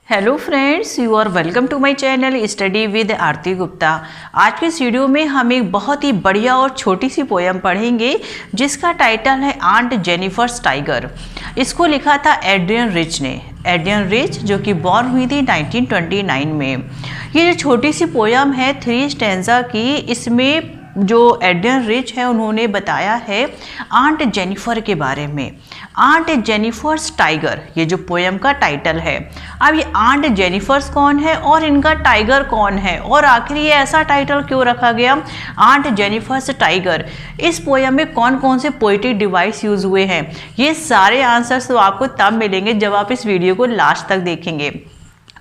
Hello friends, you are welcome to my channel study with Aarti Gupta. आज के इस video में हम एक बहुत ही बढ़िया और छोटी सी पोयम पढ़ेंगे जिसका टाइटल है आंट जेनिफर्स टाइगर। इसको लिखा था एड्रियन रिच ने। एड्रियन रिच जो कि बॉर्न हुई थी 1929 में। ये जो छोटी सी पोयम है 3 स्टैंजा की, इसमें जो एड्रियन रिच है उन्होंने बताया है आंट जेनिफर के बारे में। आंट जेनिफर्स टाइगर ये जो पोयम का टाइटल है। अब ये आंट जेनिफर्स कौन है और इनका टाइगर कौन है, और आखिर ये ऐसा टाइटल क्यों रखा गया आंट जेनिफर्स टाइगर। इस पोयम में कौन कौन से पोएटिक डिवाइस यूज हुए हैं, ये सारे आंसर्स तो आपको तब मिलेंगे जब आप इस वीडियो को लास्ट तक देखेंगे।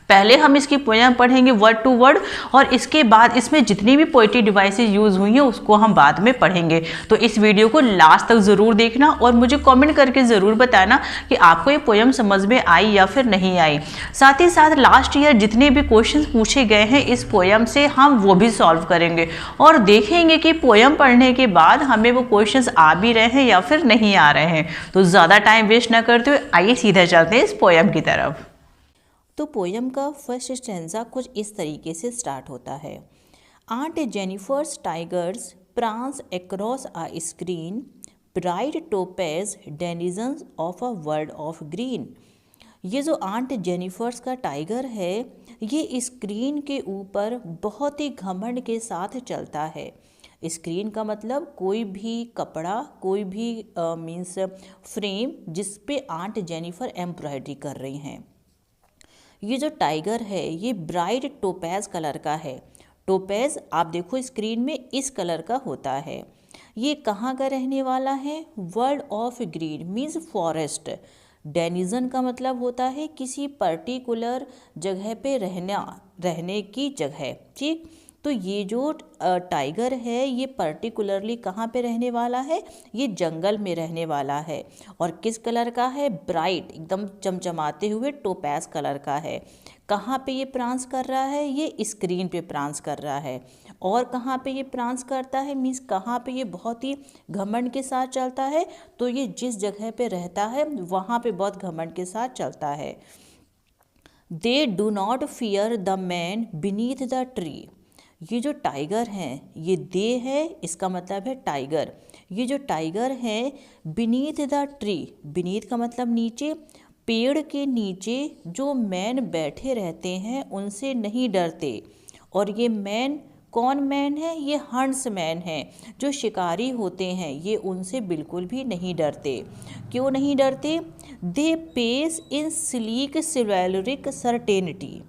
पहले हम इसकी पोयम पढ़ेंगे वर्ड टू वर्ड, और इसके बाद इसमें जितनी भी पोएटिक डिवाइसेस यूज़ हुई हैं उसको हम बाद में पढ़ेंगे। तो इस वीडियो को लास्ट तक ज़रूर देखना और मुझे कमेंट करके ज़रूर बताना कि आपको ये पोयम समझ में आई या फिर नहीं आई। साथ ही साथ लास्ट ईयर जितने भी क्वेश्चन पूछे गए हैं इस पोयम से हम वो भी सॉल्व करेंगे और देखेंगे कि पोयम पढ़ने के बाद हमें वो क्वेश्चन आ भी रहे हैं या फिर नहीं आ रहे हैं। तो ज़्यादा टाइम वेस्ट ना करते हुए आइए सीधा चलते हैं इस पोयम की तरफ। तो पोयम का फर्स्ट स्टैंजा कुछ इस तरीके से स्टार्ट होता है। Aunt Jennifer's tigers prance across a screen, bright topaz denizens of a world of green. ये जो आंट जेनिफर्स का टाइगर है ये स्क्रीन के ऊपर बहुत ही घमंड के साथ चलता है। स्क्रीन का मतलब कोई भी कपड़ा, कोई भी मीन्स फ्रेम जिस पे आंट जेनिफर एम्ब्रॉयडरी कर रही हैं। ये जो टाइगर है ये ब्राइट टोपैज कलर का है। टोपैज आप देखो स्क्रीन में इस कलर का होता है। ये कहाँ का रहने वाला है? World of green means forest. Denizen का मतलब होता है किसी पर्टिकुलर जगह पे रहने की जगह। ठीक, तो ये जो टाइगर है ये पर्टिकुलरली कहाँ पे रहने वाला है? ये जंगल में रहने वाला है। और किस कलर का है? ब्राइट, एकदम चमचमाते हुए टोपैज कलर का है। कहाँ पे ये प्रांस कर रहा है? ये स्क्रीन पे प्रांस कर रहा है। और कहाँ पे ये प्रांस करता है मीन्स कहाँ पे ये बहुत ही घमंड के साथ चलता है? तो ये जिस जगह पे रहता है वहाँ पे बहुत घमंड के साथ चलता है। They do not fear the man beneath the tree. ये जो टाइगर हैं, ये दे है, इसका मतलब है टाइगर। ये जो टाइगर हैं बीनीथ द ट्री, बीनीथ का मतलब नीचे, पेड़ के नीचे जो मैन बैठे रहते हैं उनसे नहीं डरते। और ये मैन कौन मैन है? ये हंट्स मैन है, जो शिकारी होते हैं, ये उनसे बिल्कुल भी नहीं डरते। क्यों नहीं डरते? They pace in sleek chivalric certainty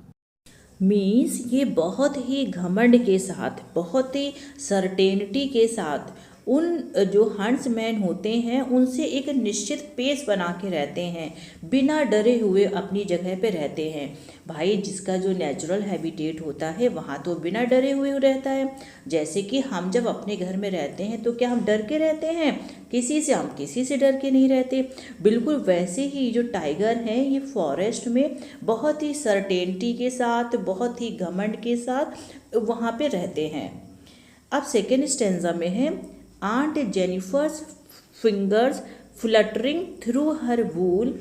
means ये बहुत ही घमंड के साथ, बहुत ही सर्टेनिटी के साथ उन जो हंट्समैन होते हैं उनसे एक निश्चित पेस बना के रहते हैं, बिना डरे हुए अपनी जगह पे रहते हैं। भाई जिसका जो नेचुरल हैबिटेट होता है वहाँ तो बिना डरे हुए रहता है। जैसे कि हम जब अपने घर में रहते हैं तो क्या हम डर के रहते हैं किसी से? हम किसी से डर के नहीं रहते। बिल्कुल वैसे ही जो टाइगर हैं ये फॉरेस्ट में बहुत ही सर्टेनिटी के साथ, बहुत ही घमंड के साथ वहाँ पे रहते हैं। अब सेकेंड स्टेंजा में है aunt Jennifer's fingers fluttering through her wool,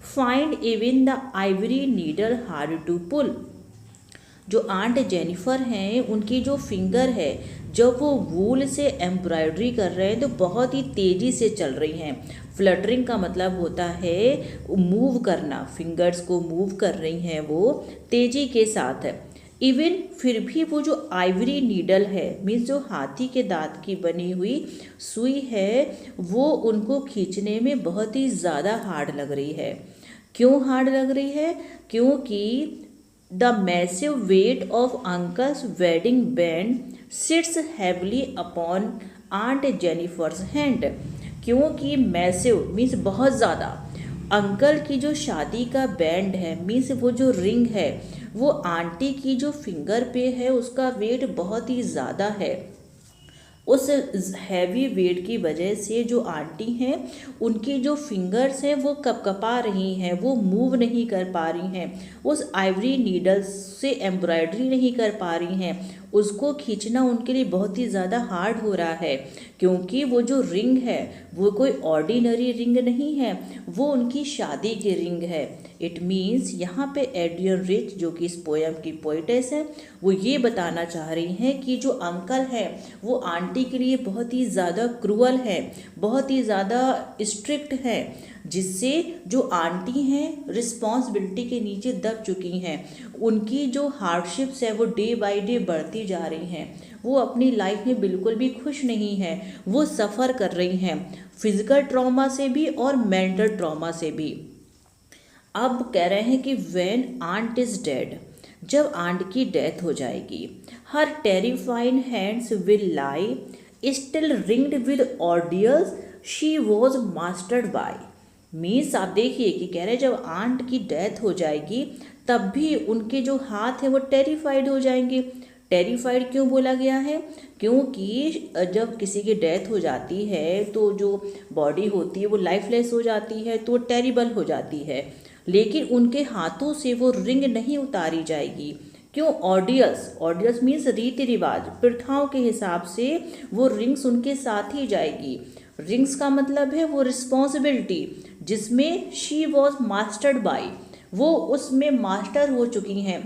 find even the ivory needle hard to pull. जो आंट जेनिफर हैं उनकी जो फिंगर है जब वो वूल से एम्ब्रॉयडरी कर रहे हैं तो बहुत ही तेज़ी से चल रही हैं। फ्लटरिंग का मतलब होता है मूव करना, फिंगर्स को मूव कर रही हैं वो तेज़ी के साथ। इवन फिर भी वो जो आइवरी नीडल है मीन्स जो हाथी के दांत की बनी हुई सुई है वो उनको खींचने में बहुत ही ज़्यादा हार्ड लग रही है। क्यों हार्ड लग रही है? क्योंकि the massive weight of uncle's wedding band sits heavily upon aunt Jennifer's hand. क्योंकि मैसिव मीन्स बहुत ज़्यादा, अंकल की जो शादी का बैंड है मीन्स वो जो रिंग है वो आंटी की जो फिंगर पे है उसका वेट बहुत ही ज़्यादा है। उस हैवी वेट की वजह से जो आंटी हैं उनकी जो फिंगर्स हैं वो कपकपा रही हैं, वो मूव नहीं कर पा रही हैं, उस आइवरी नीडल से एम्ब्रॉयडरी नहीं कर पा रही हैं। उसको खींचना उनके लिए बहुत ही ज़्यादा हार्ड हो रहा है, क्योंकि वो जो रिंग है वो कोई ऑर्डिनरी रिंग नहीं है, वो उनकी शादी की रिंग है। इट मीन्स यहाँ पे एड्रियन रिच, जो कि इस पोयम की पोइटेस है, वो ये बताना चाह रही हैं कि जो अंकल है वो आंटी के लिए बहुत ही ज़्यादा क्रूअल है, बहुत ही ज़्यादा स्ट्रिक्ट है, जिससे जो आंटी हैं रिस्पॉन्सिबिलिटी के नीचे दब चुकी हैं। उनकी जो हार्डशिप्स है वो डे बाय डे बढ़ती जा रही हैं। वो अपनी लाइफ में बिल्कुल भी खुश नहीं है, वो सफ़र कर रही हैं फिजिकल ट्रॉमा से भी और मेंटल ट्रॉमा से भी। अब कह रहे हैं कि व्हेन आंट इज डेड, जब आंट की डेथ हो जाएगी, her terrifying hands will lie still ringed with ordeals she was mastered by. Means आप देखिए कि कह रहे हैं जब आंट की डेथ हो जाएगी तब भी उनके जो हाथ हैं वो टेरिफाइड हो जाएंगे। टेरिफाइड क्यों बोला गया है? क्योंकि जब किसी की डेथ हो जाती है तो जो बॉडी होती है वो लाइफलेस हो जाती है, तो वो टेरिबल हो जाती है, लेकिन उनके हाथों से वो रिंग नहीं उतारी जाएगी। क्यों? ऑर्डियल्स मीन्स रीति रिवाज, प्रथाओं के हिसाब से वो रिंग्स उनके साथ ही जाएगी। रिंग्स का मतलब है वो रिस्पॉन्सिबिलिटी जिसमें शी वॉज मास्टर्ड बाई, वो उसमें मास्टर हो चुकी हैं।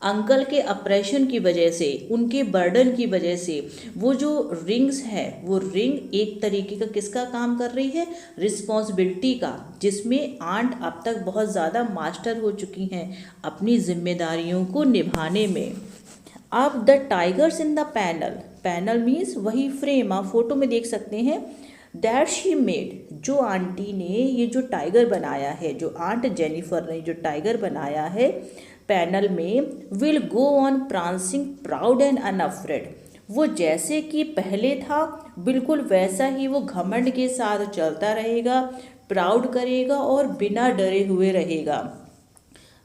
अंकल के ऑपरेशन की वजह से, उनके बर्डन की वजह से वो जो रिंग्स है, वो रिंग एक तरीके का किसका काम कर रही है? रिस्पॉन्सिबिलिटी का, जिसमें आंट अब तक बहुत ज़्यादा मास्टर हो चुकी हैं अपनी जिम्मेदारियों को निभाने में। अब the tigers in the panel means वही फ्रेम, आप फोटो में देख सकते हैं, दैट शी मेड, जो आंटी ने ये जो टाइगर बनाया है, जो आंट जेनिफर ने जो टाइगर बनाया है पैनल में, will go on prancing proud and unafraid, वो जैसे कि पहले था बिल्कुल वैसा ही वो घमंड के साथ चलता रहेगा, प्राउड करेगा और बिना डरे हुए रहेगा।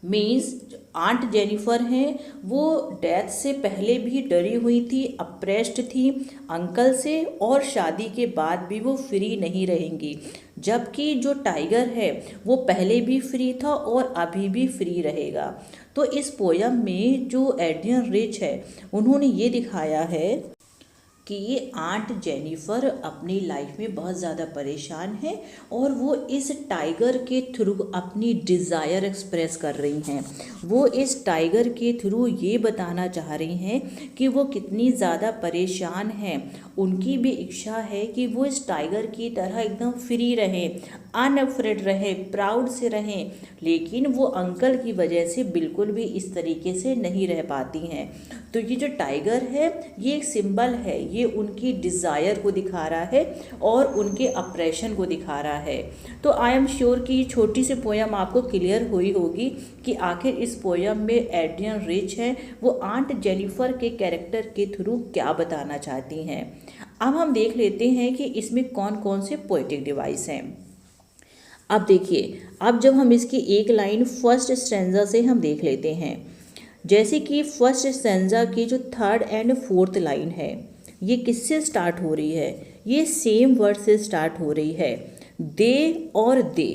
मीन्स आंट जेनिफर हैं वो डेथ से पहले भी डरी हुई थी, अप्रेस्ड थी अंकल से, और शादी के बाद भी वो फ्री नहीं रहेंगी। जबकि जो टाइगर है वो पहले भी फ्री था और अभी भी फ्री रहेगा। तो इस पोयम में जो एड्रियन रिच है उन्होंने ये दिखाया है कि आंट जेनिफर अपनी लाइफ में बहुत ज़्यादा परेशान है और वो इस टाइगर के थ्रू अपनी डिज़ायर एक्सप्रेस कर रही हैं। वो इस टाइगर के थ्रू ये बताना चाह रही हैं कि वो कितनी ज़्यादा परेशान हैं। उनकी भी इच्छा है कि वो इस टाइगर की तरह एकदम फ्री रहें, अनअफ्रेड रहें, प्राउड से रहें, लेकिन वो अंकल की वजह से बिल्कुल भी इस तरीके से नहीं रह पाती हैं। तो ये जो टाइगर है ये एक सिंबल है, ये उनकी डिज़ायर को दिखा रहा है और उनके अप्रेशन को दिखा रहा है। तो आई एम श्योर कि ये छोटी सी पोयम आपको क्लियर हुई होगी कि आखिर इस पोयम में एड्रियन रिच है वो आंट जेनिफर के कैरेक्टर के थ्रू क्या बताना चाहती हैं। अब हम देख लेते हैं कि इसमें कौन कौन से पोएटिक डिवाइस हैं। अब देखिए, अब जब हम इसकी एक लाइन फर्स्ट स्टैंजा से हम देख लेते हैं, जैसे कि फर्स्ट स्टैंजा की जो थर्ड एंड फोर्थ लाइन है ये किससे स्टार्ट हो रही है? ये सेम वर्ड से स्टार्ट हो रही है, दे और दे।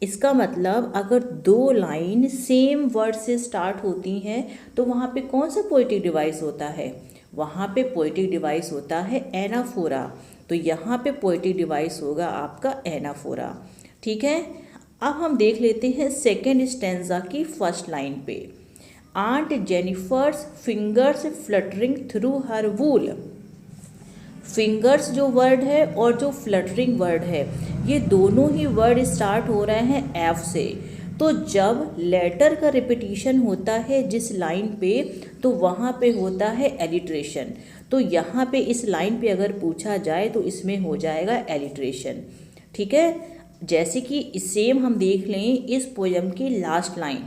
इसका मतलब अगर दो लाइन सेम वर्ड से स्टार्ट होती हैं तो वहाँ पे कौन सा पोएटिक डिवाइस होता है? वहाँ पे पोएटिक डिवाइस होता है एनाफोरा। तो यहाँ पे पोएटिक डिवाइस होगा आपका एनाफोरा। ठीक है, अब हम देख लेते हैं सेकेंड स्टैंजा की फर्स्ट लाइन पे, aunt Jennifer's fingers fluttering through her wool. Fingers जो वर्ड है और जो फ्लटरिंग वर्ड है ये दोनों ही वर्ड स्टार्ट हो रहे हैं एफ से। तो जब लेटर का रिपीटिशन होता है जिस लाइन पे तो वहाँ पे होता है एलिट्रेशन। तो यहाँ पे इस लाइन पे अगर पूछा जाए तो इसमें हो जाएगा एलिट्रेशन। ठीक है, जैसे कि सेम हम देख लें इस पोयम की last line,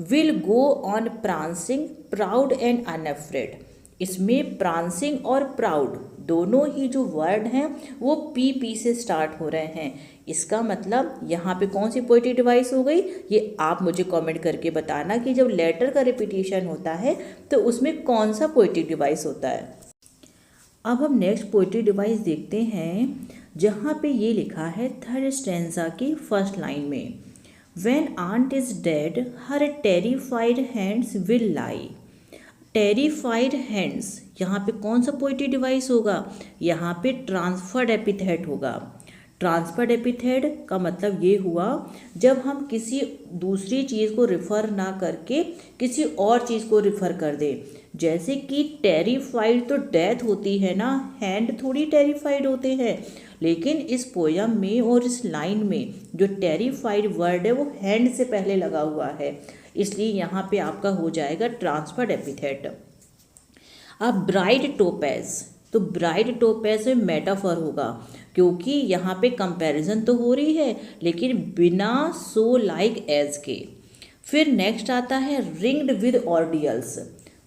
will go on prancing proud and unafraid. इसमें प्रांसिंग और प्राउड दोनों ही जो वर्ड हैं वो पी से स्टार्ट हो रहे हैं। इसका मतलब यहाँ पे कौन सी पोएटिक डिवाइस हो गई, ये आप मुझे कमेंट करके बताना कि जब लेटर का रिपीटिशन होता है तो उसमें कौन सा पोएटिक डिवाइस होता है। अब हम नेक्स्ट पोएटिक डिवाइस देखते हैं, जहाँ पे ये लिखा है थर्ड स्टैंजा की फर्स्ट लाइन में, when aunt is dead her terrified hands will lie. Terrified hands, यहाँ पे कौन सा पोएटिक डिवाइस होगा? यहाँ पे ट्रांसफर्ड एपिथेट होगा। ट्रांसफर्ड एपिथेट का मतलब ये हुआ जब हम किसी दूसरी चीज़ को रिफ़र ना करके किसी और चीज़ को रिफ़र कर दें। जैसे कि टेरिफाइड तो डेथ होती है ना, हैंड थोड़ी टेरिफाइड होते हैं। लेकिन इस पोयम में और इस लाइन में जो टेरिफाइड वर्ड है वो हैंड से पहले लगा हुआ है, इसलिए यहाँ पे आपका हो जाएगा ट्रांसफर्ड एपिथेट। अब ब्राइट टोपेज, तो ब्राइट टोपेज में मेटाफर होगा क्योंकि यहाँ पे कंपैरिजन तो हो रही है लेकिन बिना सो लाइक एज के। फिर नेक्स्ट आता है रिंग्ड विद ऑर्डियल्स,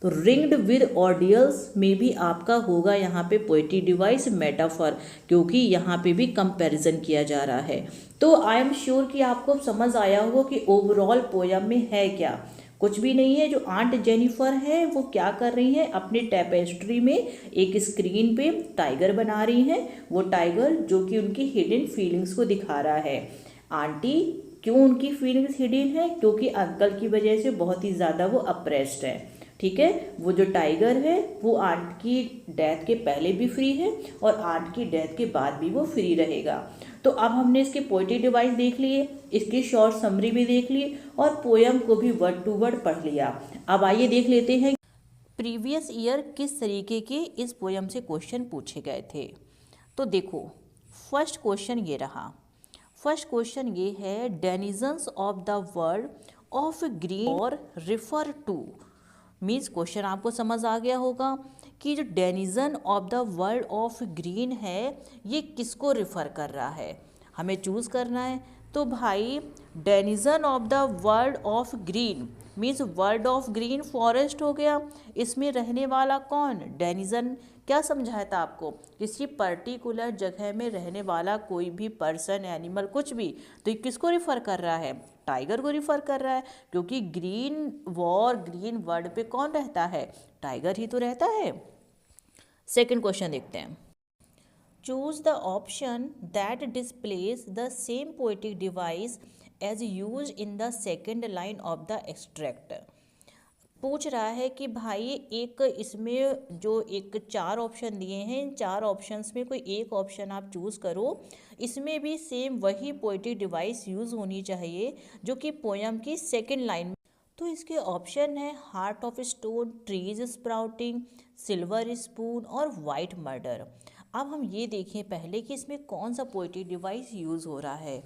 तो रिंग्ड विद ऑर्डियल्स में भी आपका होगा यहाँ पे पोएटिक डिवाइस मेटाफर, क्योंकि यहाँ पे भी कंपैरिजन किया जा रहा है। तो आई एम श्योर कि आपको समझ आया होगा कि ओवरऑल पोयम में है क्या। कुछ भी नहीं है, जो आंट जेनिफर है वो क्या कर रही हैं, अपने टेपेस्ट्री में एक स्क्रीन पे टाइगर बना रही हैं। वो टाइगर जो कि उनकी हिडन फीलिंग्स को दिखा रहा है। आंटी क्यों उनकी फीलिंग्स हिडन है? क्योंकि अंकल की वजह से बहुत ही ज़्यादा वो अप्रेस्ड है। ठीक है, वो जो टाइगर है वो आंट की डेथ के पहले भी फ्री है और आंट की डेथ के बाद भी वो फ्री रहेगा। तो अब हमने इसके पोएटिक डिवाइस देख लिए, इसकी शॉर्ट समरी भी देख ली और पोयम को भी वर्ड टू वर्ड पढ़ लिया। अब आइए देख लेते हैं प्रीवियस ईयर किस तरीके के इस पोयम से क्वेश्चन पूछे गए थे। तो देखो, फर्स्ट क्वेश्चन ये रहा। फर्स्ट क्वेश्चन ये है, denizens of the world of green और रिफर टू। मीन्स क्वेश्चन आपको समझ आ गया होगा कि जो denizen of the world of green है ये किसको रिफ़र कर रहा है, हमें चूज़ करना है। तो भाई denizen of the world of green means world of green forest हो गया। इसमें रहने वाला कौन? डेनिजन क्या समझाया था आपको? किसी पर्टिकुलर जगह में रहने वाला कोई भी पर्सन, एनिमल, कुछ भी। तो ये किसको रिफ़र कर रहा है? टाइगर को रिफ़र कर रहा है, क्योंकि ग्रीन वॉर ग्रीन वर्ल्ड पे कौन रहता है? टाइगर ही तो रहता है। सेकंड क्वेश्चन देखते हैं। Choose the option that displays the same poetic device as use in the second line of the extract. पूछ रहा है कि भाई एक इसमें जो एक 4 ऑप्शन दिए हैं, इन 4 ऑप्शंस में कोई एक ऑप्शन आप चूज़ करो। इसमें भी सेम वही पोएटिक डिवाइस यूज़ होनी चाहिए जो कि पोयम की सेकंड लाइन में। तो इसके ऑप्शन है heart of stone, trees sprouting, silver spoon और वाइट मर्डर। अब हम ये देखें पहले कि इसमें कौन सा पोएटिक डिवाइस यूज़ हो रहा है।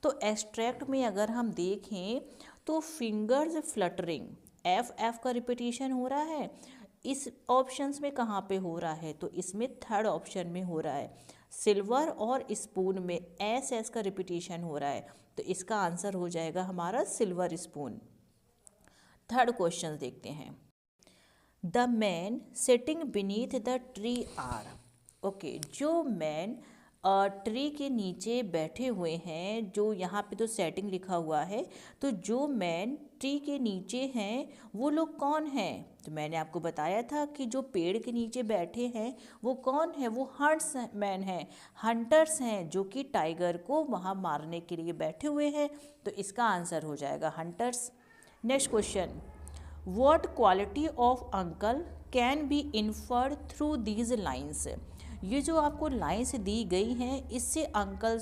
तो एक्सट्रैक्ट में अगर हम देखें तो फिंगर्स फ्लटरिंग, एफ का रिपीटिशन हो रहा है। इस ऑप्शंस में कहाँ पे हो रहा है? तो इसमें थर्ड ऑप्शन में हो रहा है। सिल्वर और स्पून में एस का रिपीटिशन हो रहा है, तो इसका आंसर हो जाएगा हमारा सिल्वर स्पून। थर्ड क्वेश्चन देखते हैं। The man sitting beneath the tree are. Okay, जो मैन ट्री के नीचे बैठे हुए हैं, जो यहाँ पे तो सेटिंग लिखा हुआ है, तो जो मैन ट्री के नीचे हैं वो लोग कौन हैं? तो मैंने आपको बताया था कि जो पेड़ के नीचे बैठे हैं वो कौन है? वो हंट्स मैन हैं, हंटर्स हैं, जो कि टाइगर को वहाँ मारने के लिए बैठे हुए हैं। तो इसका आंसर हो जाएगा hunters. Next question, what quality of uncle can be inferred through these lines. ये जो आपको लाइन्स दी गई हैं, इससे अंकल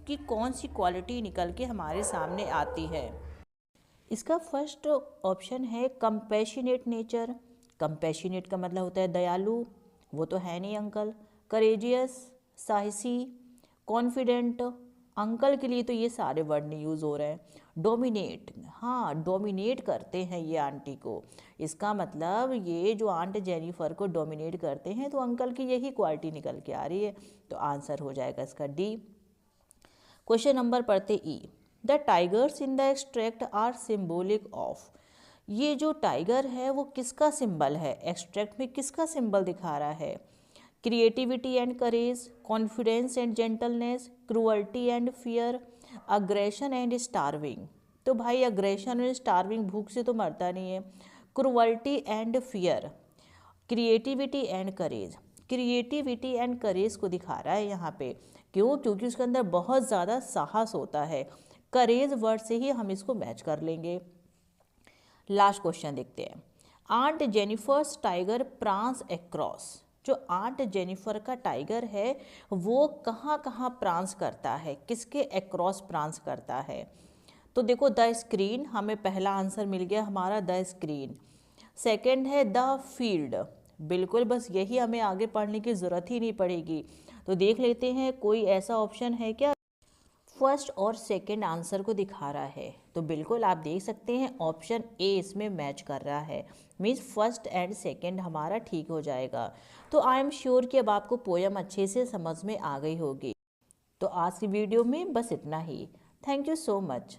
की कौन सी क्वालिटी निकल के हमारे सामने आती है? इसका फर्स्ट ऑप्शन है कंपैशनेट नेचर। कंपैशनेट का मतलब होता है दयालु, वो तो है नहीं अंकल। करेजियस, साहसी, कॉन्फिडेंट, अंकल के लिए तो ये सारे वर्ड नहीं यूज़ हो रहे हैं। डोमिनेट, हाँ डोमिनेट करते हैं ये आंटी को, इसका मतलब ये जो आंट जेनिफर को डोमिनेट करते हैं, तो अंकल की यही क्वालिटी निकल के आ रही है। तो आंसर हो जाएगा इसका डी। क्वेश्चन नंबर पढ़ते E. The tigers in the extract are symbolic of. ये जो टाइगर है वो किसका सिंबल है? एक्सट्रैक्ट में किसका सिंबल दिखा रहा है? Creativity and courage, confidence and gentleness, cruelty and fear, aggression and starving. तो भाई अग्रेशन एंड स्टार्विंग, भूख से तो मरता नहीं है। Cruelty and fear, creativity and courage. Creativity and courage को दिखा रहा है यहाँ पे। क्यों? क्योंकि उसके अंदर बहुत ज़्यादा साहस होता है। करेज वर्ड से ही हम इसको मैच कर लेंगे। लास्ट क्वेश्चन देखते हैं। Aunt Jennifer's tiger prance across. जो आंट जेनिफर का टाइगर है वो कहाँ कहाँ प्रांस करता है, किसके अक्रॉस प्रांस करता है। तो देखो द स्क्रीन, हमें पहला आंसर मिल गया हमारा द स्क्रीन। सेकंड है द फील्ड, बिल्कुल बस यही हमें आगे पढ़ने की ज़रूरत ही नहीं पड़ेगी। तो देख लेते हैं कोई ऐसा ऑप्शन है क्या फर्स्ट और सेकंड आंसर को दिखा रहा है। तो बिल्कुल आप देख सकते हैं ऑप्शन ए इसमें मैच कर रहा है, मीन्स फर्स्ट एंड सेकंड हमारा ठीक हो जाएगा। तो आई एम श्योर कि अब आपको पोयम अच्छे से समझ में आ गई होगी। तो आज की वीडियो में बस इतना ही। Thank you so much.